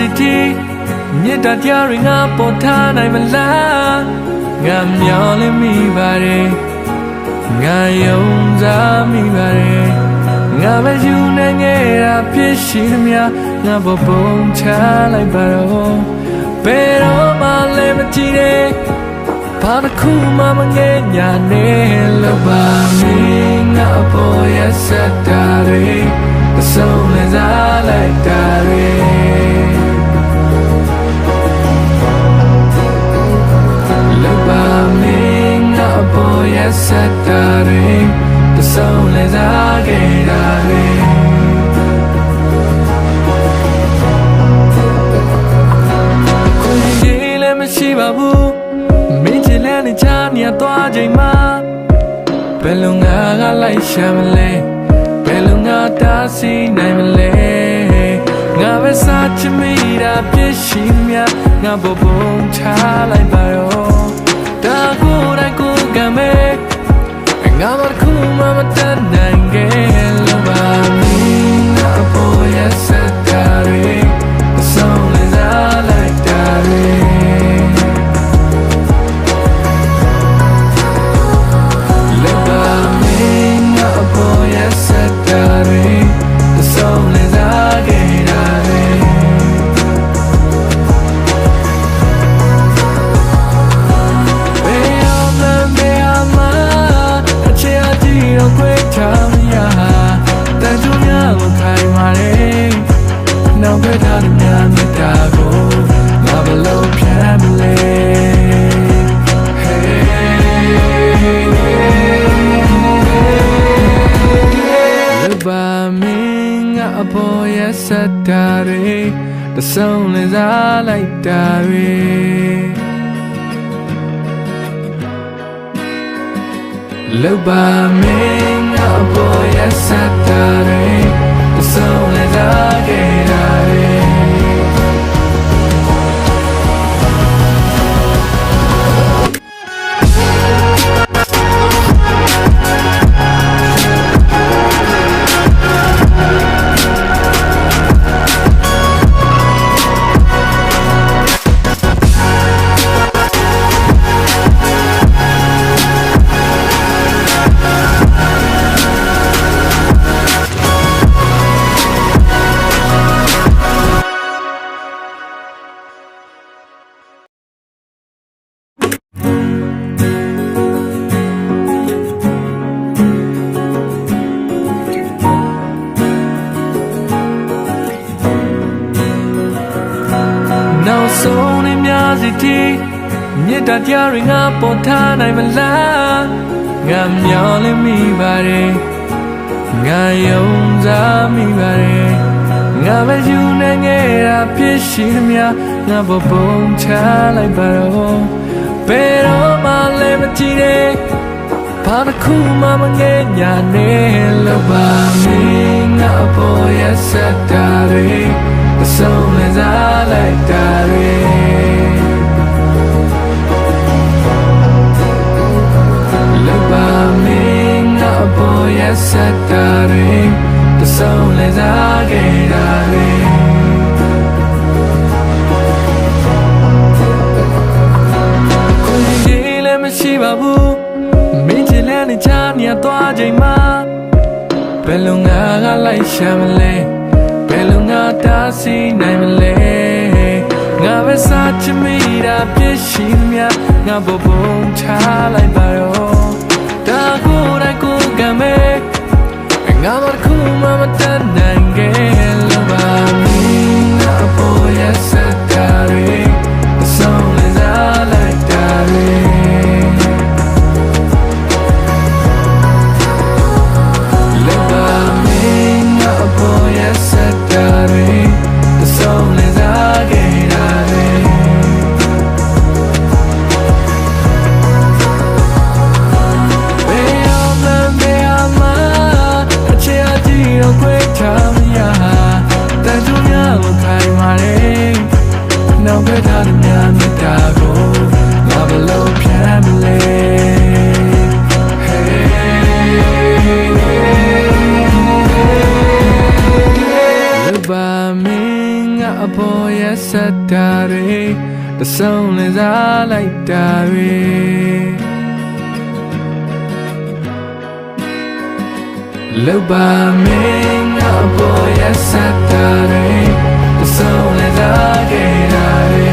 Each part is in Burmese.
စီတီမြစ်တာတရားတွေငါပေါ်ထားနိုင်မလားငါမျောလင်းမိပါတယ်ငါယုံစားမိပါတယ်ငါပဲယူနေငယ်တာဖြစ်ရှိသမျှငါပေါ်ပုံချလိုက်ပါတော့ဘယ်တော့မှလည်းမကြည့်နဲ့ဘာတစ်ခုမှမငဲ့ညာနဲ့လောက်ပါမင်းငါပေါ်ရစတာတွေအဆုံးလည်းစားလိုက်တာတွေလောက်ပါမင်းငါပေါ်ရစတာတွေအဆုံးလည်းစားခဲ့တာတွေကိုကြီးလည်းမရှိပါဘူးမင်းချစ်လည်းနေချာနေသွားချိန်မှာဘယ်လိုငါကလိုက်ရှာမလဲဘယ်လိုငါတားဆီးနိုင်မလဲငါပဲစားချင်မိတာပြည့်ရှိမြငါပေါ်ပုံချလိုက်ပါတော့ဒါကိုယ်တိုင်ကိုယ်ကမဲ့ငါမခုမှမတတ်နိုင်ခဲ့လို့ပါမင်းငါပေါ်ရစတာတွေအဆုံးလည်းစားလိုက်တာတွေနောက်ပဲထားတဲ့များမြတ်တာကိုငါဘလို့ဖြတ်မလဲလောက်ပါမင်းငါအပေါ်ရစတာတွေတဆုံးလည်းစားလိုက်တာတွေလောက်ပါမင်းငါအပေါ်ရစတာတွေတဆုံးလည်းစားခဲ့တာတွေနောက်ဆုံးနေများစီတီမြစ်တာတရားတွေငါပေါ်ထားနိုင်မလားငါမျောလင်းမိပါတယ်ငါယုံစားမိပါတယ်ငါပဲယူနေငယ်တာဖြစ်ရှိသမျှငါပေါ်ပုံချလိုက်ပါတော့ဘယ်တော့မှလည်းမကြည့်နဲ့ဘာတစ်ခုမှမငဲ့ညာနဲ့လောက်ပါမင်းငါပေါ်ရစတာတွေအဆုံးလည်းစားလိုက်တာတွေလောက်ပါမင်းငါပေါ်ရစတာတွေအဆုံးလည်းစားခဲ့တာတွေကိုကြီးလည်းမရှိပါဘူးမင်းချစ်လည်းနေချာနေသွားချိန်မှာဘယ်လိုငါကလိုက်ရှာမလဲဘယ်လိုငါတားဆီးနိုင်မလဲငါပဲစားချင်မိတာပြည့်ရှိမြငါပေါ်ပုံချလိုက်ပါတော့ဒါကိုယ်တိုင်ကိုယ်ကမဲ့ငါမခုမှမတတ်နိုင်ခဲ့လို့ပါမင်းငါပေါ်ရစတာတွေအဆုံးလည်းစားလိုက်တာတွေလောက်ပါမင်းငါပေါ်ရစတာတွေအဆုံးလည်းစားခဲ့တာတွေဘယ်အောင်မှအချစ်အတီးတော့ခွေးချ a boy as a daddy, the soul is all like daddy. Look by me, a boy as a daddy, the soul is all like daddy.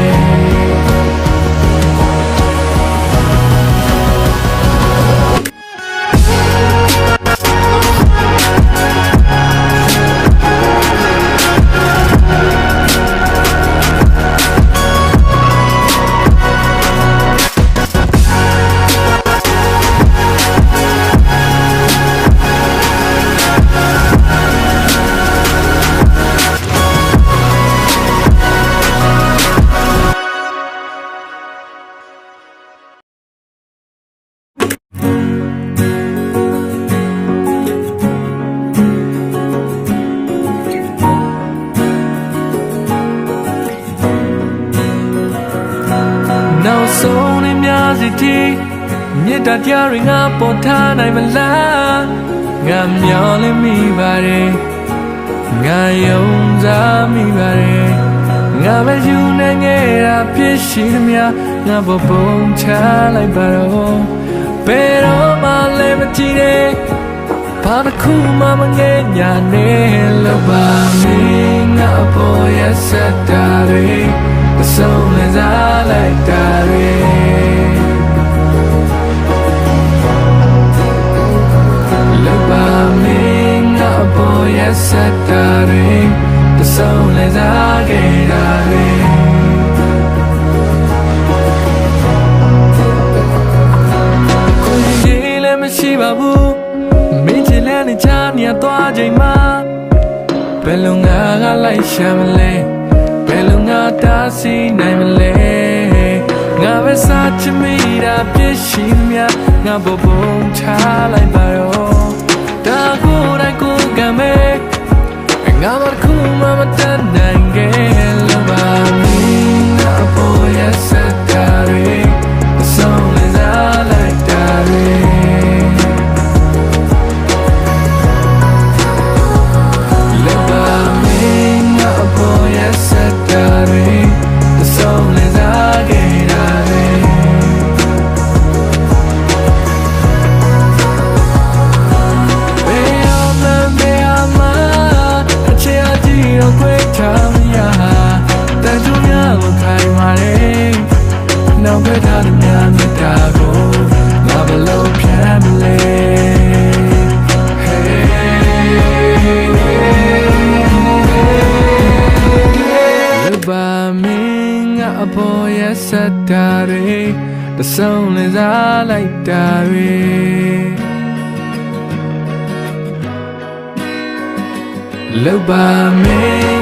Now so many music, yet that you're a potan, I'm a la. I'm yelling me, buddy. I own me, buddy. I'm a junior, a pishimia, never bone child, I borrow. Pero my liberty, Panakuma, Mangania, Nella, Bami, a boy, a set daddy. The soul is all like daddy. Look by me, a boy, a set daddy. The soul is all like daddy. Let me see babu. Mijilani chania toa jaima. Belunga like shamale. Belunga dasi naimale. Nga vesa chimira pishimya. Nga bobong chalai baro. Da kurai kugame. Nga markuma matanange. Lova mi na boya satari. The soul is all like daddy. The soul is a gate. Beama, a chiati o quetamia. The junior will cry my no better than Yamitago. Nabalo Piamile. A boy as a daddy, the soul is all like daddy. Look by me.